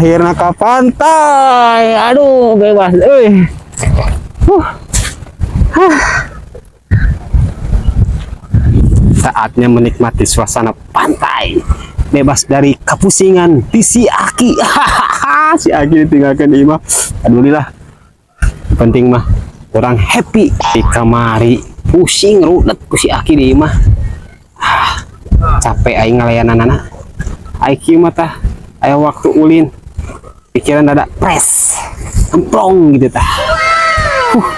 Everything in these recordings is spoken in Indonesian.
akhirnya ke pantai. Aduh, bebas. Saatnya menikmati suasana pantai, bebas dari kepusingan di si Aki. Si Aki ditinggalkan Ima. Alhamdulillah, penting mah orang happy di kamari, pusing rudet ku si Aki di Ima. Capek aing ngalayanan anak IQ mata ayo waktu ulin pikiran dada pres emplong gitu tah.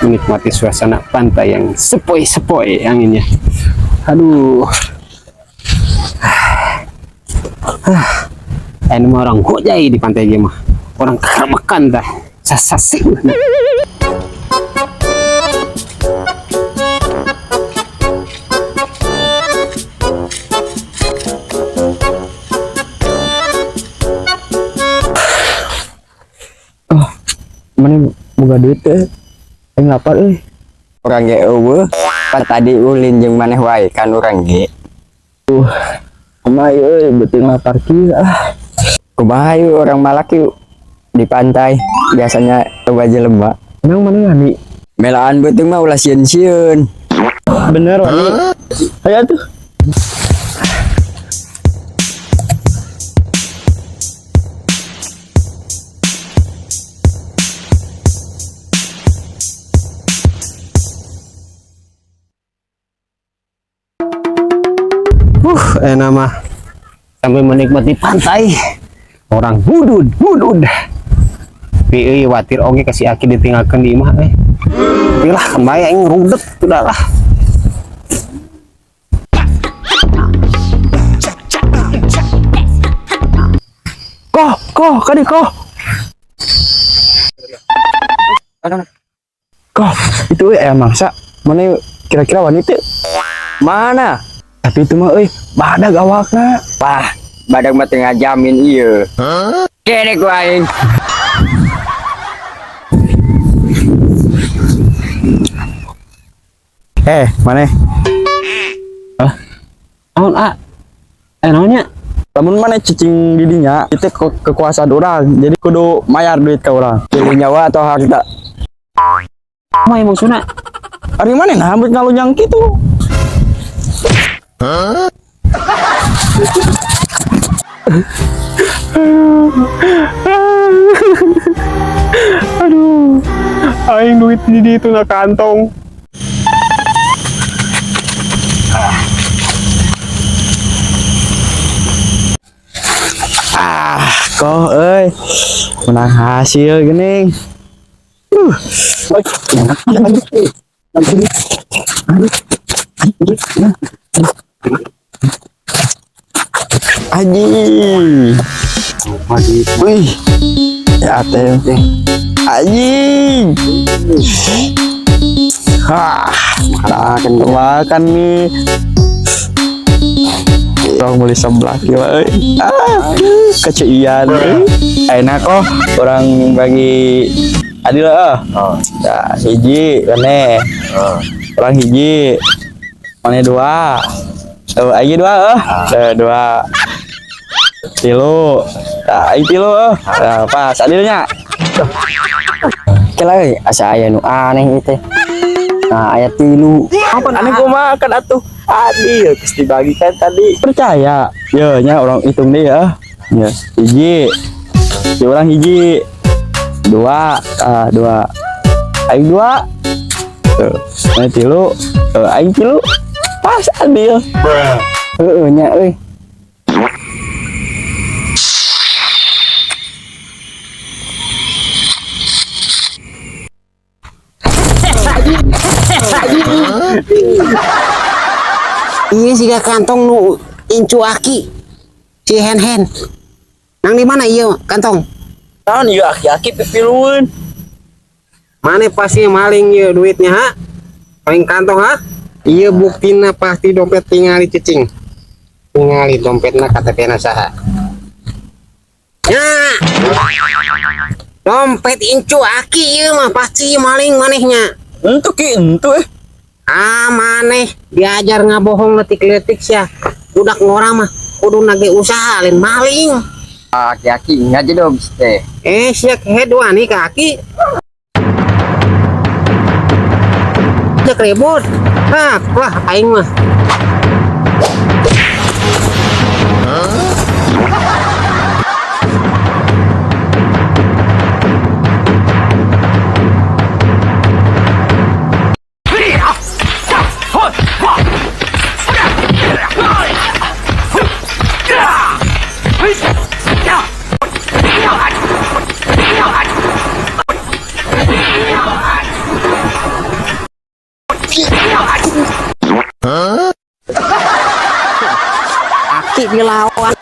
Menikmati suasana pantai yang sepoi-sepoi anginnya. Aduh. Ini mah orang gojai di pantai dia mah. Orang kerabakan dah. Sasasik. Oh, mana boga duit teh? Aing lapar euy. Orang ge eueuh pan tadi ulin jeung maneh wae kan urang ge. Kumaha euy beuteung lapar kieu ah. Kumaha yeuh orang malak yuk di pantai biasanya coba jelema. Nang mana ngani? Melaan beuteung mah ulah sieun-sieun. Bener wani. Aya tuh. Enak mah sambil menikmati pantai orang hudud tapi watir oge kasih Aki ditinggalkan di imah pilah kembali yang rudet udahlah. Kok itu mangsa mana kira-kira wanita Mana? tapi itu mah badag awakna. Wah, badag mah tengah jamin ieu. Kene ku aing. Maneh? Naon naonnya? Lamun maneh cicing didinya, itu kekuasaan orang. Jadi kudu mayar duit ka urang. Pilih nyawa atau harta. Mah maksudna? Ari maneh nah ambut ngalunyang kitu. Aduh, aing duit di itu na kantong. Kok menang hasil gini. Aji. Wih. Ya teh. Aji. Makan nih. Tong mulai sebelah kieu keceian enak kok orang bagi adil ya hiji kene orang hiji mana dua aja dua tilu pas adilnya kela asa aya nu aneh itu. Nah ayat tilu apa aneh gua makan atuh adil pasti bagikan tadi percaya ya nya orang hitung deh ya hiji si orang hiji dua aing dua tilu aing tilu pas adil nya Ini sih kantong nu incu Aki si hen nang di mana iya kantong tahun iya aki pipiluun mana pasti maling iya duitnya ha paling kantong ha iya buktina pasti dompet tingali cicing tingali dompetna KTP-na saha ya dompet incu Aki iya mah pasti maling manehnya untuk maneh diajar ngabohong letik-letik sih budak ngora mah kudu nage usaha lain maling Aki-aki ngaji dong teh. Siak hedwani kaki. Cek ribut. Wah aing mah. Aki dilawan.